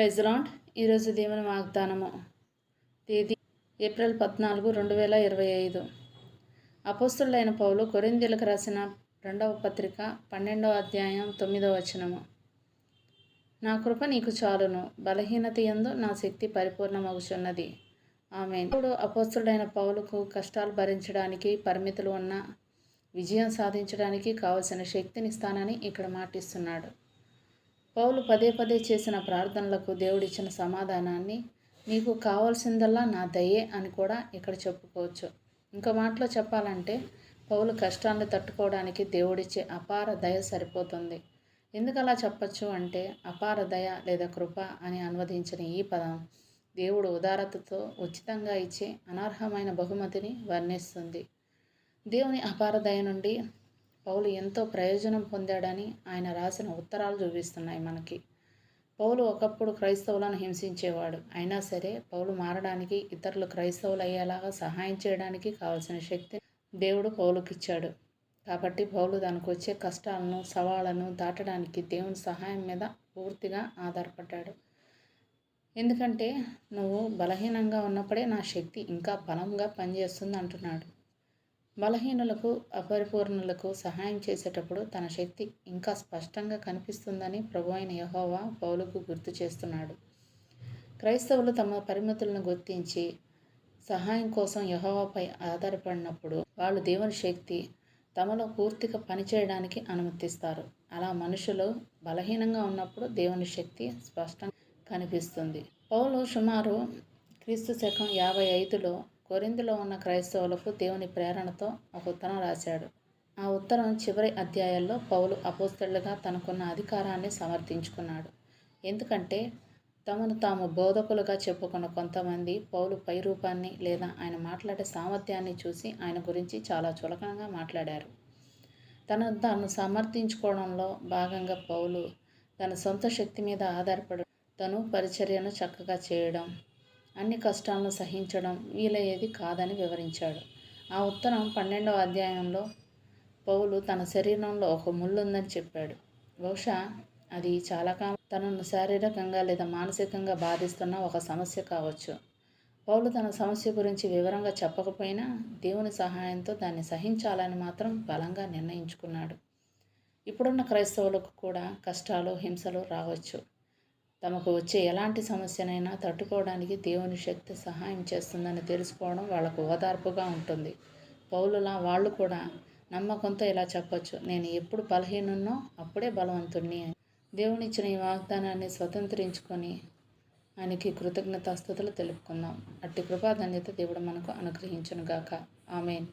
Praise lord. ఈరోజు దేవుని వాగ్దానము. తేదీ ఏప్రిల్ 14, 2025. అపోస్తలుడైన పౌలు కొరింథీయులకు రాసిన 2వ పత్రిక 12వ అధ్యాయం 9వ వచనము. నా కృప నీకు చాలును, బలహీనత యందు నా శక్తి పరిపూర్ణమగుచున్నది. ఆమేన్. ఇప్పుడు అపోస్తలుడైన పౌలుకు కష్టాలు భరించడానికి, పరిమితులు ఉన్న విజయం సాధించడానికి కావలసిన శక్తినిస్తానని ఇక్కడ మాటిస్తున్నాడు. పౌలు పదే పదే చేసిన ప్రార్థనలకు దేవుడిచ్చిన సమాధానాన్ని నీకు కావాల్సిందల్లా నా దయే అని కూడా ఇక్కడ చెప్పుకోవచ్చు. ఇంకో మాటలో చెప్పాలంటే పౌలు కష్టాన్ని తట్టుకోవడానికి దేవుడిచ్చే అపార దయ సరిపోతుంది. ఎందుకు అలా చెప్పచ్చు అంటే అపార దయ లేదా కృప అని అనువదించిన ఈ పదం దేవుడు ఉదారతతో ఉచితంగా ఇచ్చే అనర్హమైన బహుమతిని వర్ణిస్తుంది. దేవుని అపార దయ నుండి పౌలు ఎంతో ప్రయోజనం పొందాడని ఆయన రాసిన ఉత్తరాలు చూపిస్తున్నాయి మనకి. పౌలు ఒకప్పుడు క్రైస్తవులను హింసించేవాడు. అయినా సరే పౌలు మారడానికి, ఇతరులు క్రైస్తవులు అయ్యేలాగా సహాయం చేయడానికి కావలసిన శక్తి దేవుడు పౌలుకిచ్చాడు. కాబట్టి పౌలు తనకు వచ్చే కష్టాలను, సవాళ్లను దాటడానికి దేవుని సహాయం మీద పూర్తిగా ఆధారపడ్డాడు. ఎందుకంటే నువ్వు బలహీనంగా ఉన్నప్పుడే నా శక్తి ఇంకా బలంగా పనిచేస్తుంది అంటున్నాడు. బలహీనులకు, అపరిపూర్ణులకు సహాయం చేసేటప్పుడు తన శక్తి ఇంకా స్పష్టంగా కనిపిస్తుందని ప్రభువైన యెహోవా పౌలుకు గుర్తు చేస్తున్నాడు. క్రైస్తవులు తమ పరిమితులను గుర్తించి సహాయం కోసం యెహోవాపై ఆధారపడినప్పుడు వాళ్ళు దేవుని శక్తి తమలో పూర్తిగా పనిచేయడానికి అనుమతిస్తారు. అలా మనుషులు బలహీనంగా ఉన్నప్పుడు దేవుని శక్తి స్పష్టంగా కనిపిస్తుంది. పౌలు సుమారు క్రీస్తు శకం 55లో కొరింథీలో ఉన్న క్రైస్తవులకు దేవుని ప్రేరణతో ఒక ఉత్తరం రాశాడు. ఆ ఉత్తరం చివరి అధ్యాయాల్లో పౌలు అపోస్తలుగా తనకున్న అధికారాన్ని సమర్థించుకున్నాడు. ఎందుకంటే తమను తాము బోధకులుగా చెప్పుకున్న కొంతమంది పౌలు పై రూపాన్ని లేదా ఆయన మాట్లాడే సామర్థ్యాన్ని చూసి ఆయన గురించి చాలా చులకనగా మాట్లాడారు. తనను తాను సమర్థించుకోవడంలో భాగంగా పౌలు తన సొంత శక్తి మీద ఆధారపడి తను పరిచర్యను చక్కగా చేయడం, అన్ని కష్టాలను సహించడం వీలయ్యేది కాదని వివరించాడు. ఆ ఉత్తరం 12వ అధ్యాయంలో పౌలు తన శరీరంలో ఒక ముళ్ళు ఉందని చెప్పాడు. బహుశా అది చాలా కాలం తనను శారీరకంగా లేదా మానసికంగా బాధిస్తున్న ఒక సమస్య కావచ్చు. పౌలు తన సమస్య గురించి వివరంగా చెప్పకపోయినా దేవుని సహాయంతో దాన్ని సహించాలని మాత్రం బలంగా నిర్ణయించుకున్నాడు. ఇప్పుడున్న క్రైస్తవులకు కూడా కష్టాలు, హింసలు రావచ్చు. తమకు వచ్చే ఎలాంటి సమస్యనైనా తట్టుకోవడానికి దేవుని శక్తి సహాయం చేస్తుందని తెలుసుకోవడం వాళ్లకు ఓదార్పుగా ఉంటుంది. పౌలులా వాళ్ళు కూడా నమ్మకంతో ఇలా చెప్పొచ్చు, నేను ఎప్పుడు బలహీనున్నో అప్పుడే బలవంతుణ్ణి. దేవునిచ్చిన ఈ వాగ్దానాన్ని స్వతంత్రించుకొని ఆయనకి కృతజ్ఞతాస్తుతులు తెలుపుకుందాం. అట్టి కృపాధన్యత దేవుడు మనకు అనుగ్రహించునుగాక. ఆమేన్.